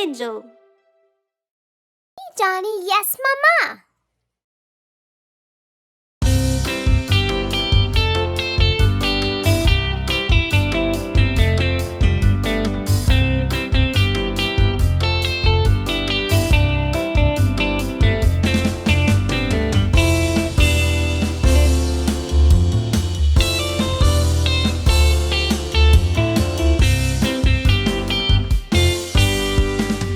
angel. Hey, Johnny. Yes, Mama.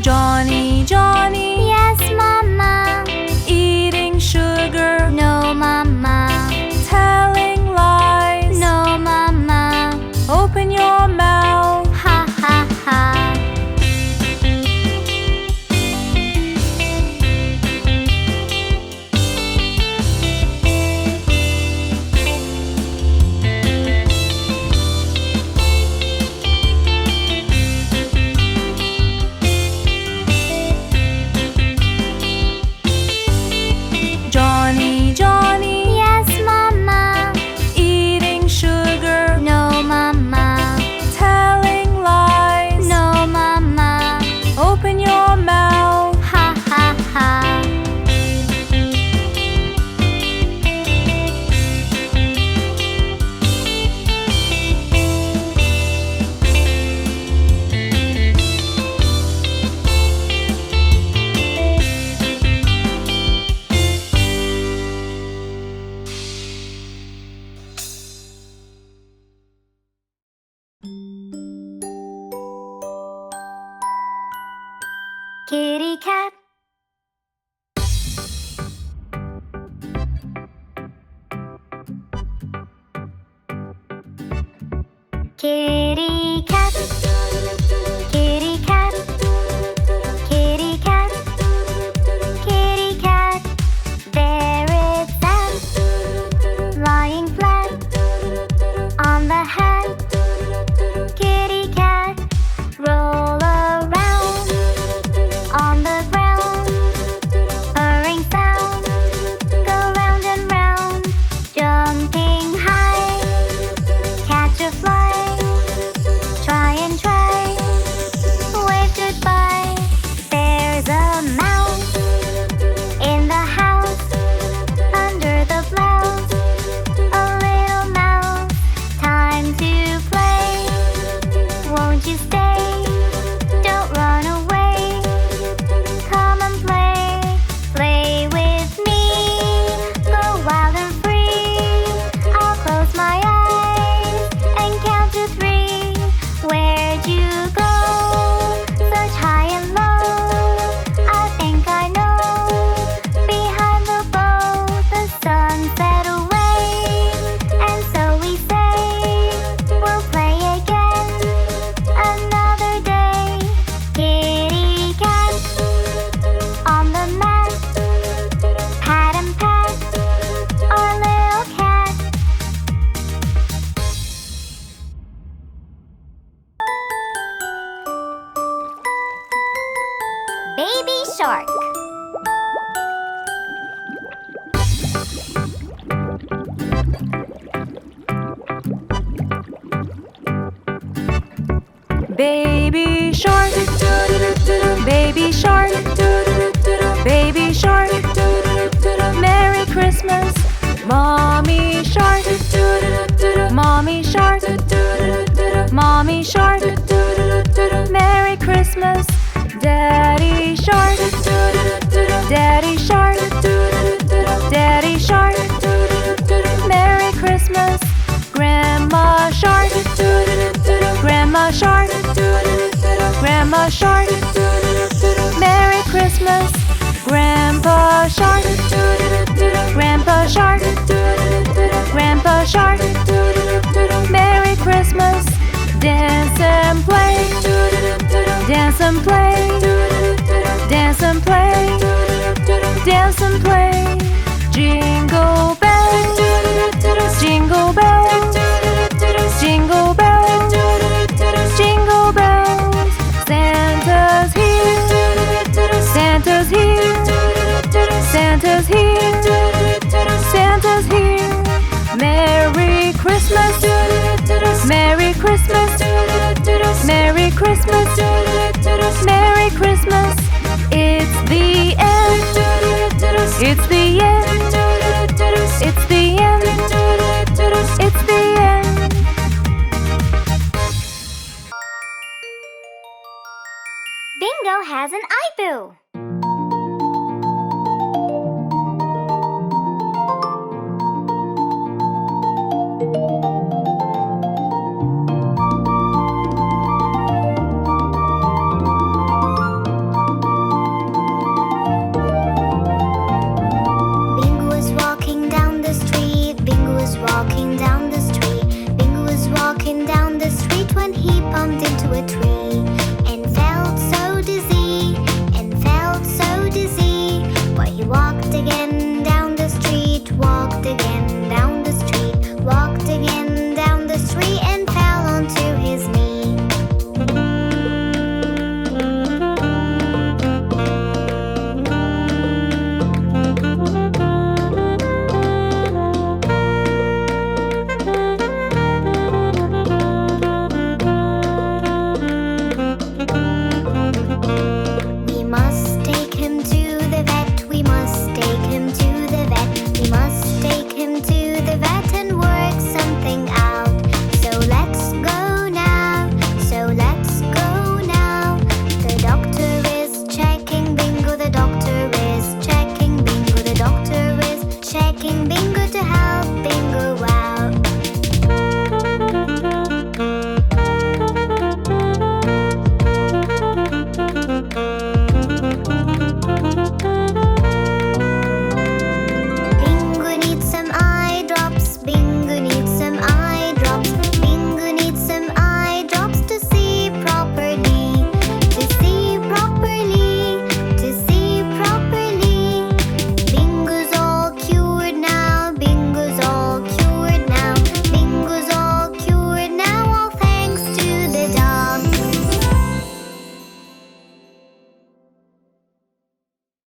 Johnny, Johnny, Yes, Mama. eating sugar, No, Mama. telling lies. No, Mama. Open your mouth. Ha, ha, ha. Johnny, Johnny, Yes, Mama. eating sugar, No, Mama. telling lies. No, Mama. Open your mouth. Ha, ha, ha. Kitty cat. Kitty cat. Kitty cat. Kitty cat. Kitty cat. There it sat, lying flat on the hat. Kitty cat. Roll around on the ground, purring sound, go round and round, jumping high, catch a fly, try and try, wave goodbye. There's a mouse in the house, under the blouse, a little mouse, time to play. Won't you stay? Don't run away. Come and play, play with me. Go wild and free. I'll close my eyes and count to 3. Where'd you go? Search high and low. I think I know. Behind the bow, the sun set away. And so we say, we'll play again another day. Kitty cat on the mat, pat and pat our little cat. Baby shark. Baby shark, baby shark, baby shark, Merry Christmas. Mommy shark, mommy shark, mommy shark, Merry Christmas. Daddy shark, daddy shark, daddy shark, Merry Christmas. Grandma shark, grandma shark, grandma shark, Merry Christmas. Grandpa shark, grandpa shark, grandpa shark, Merry Christmas. Dance and play, dance and play, dance and play, dance and play. Jingle bells, jingle bells, jingle bells, jingle bells. Santa's here, Santa's here, Santa's here, Santa's here. Merry Christmas, Merry Christmas, Merry Christmas. Merry Christmas. It's the end. It's the end. It's the end. It's the end. Bingo has an iBoo. Bingo was walking down the street. Bingo was walking down the street. Bingo was walking down the street when he bumped into a tree.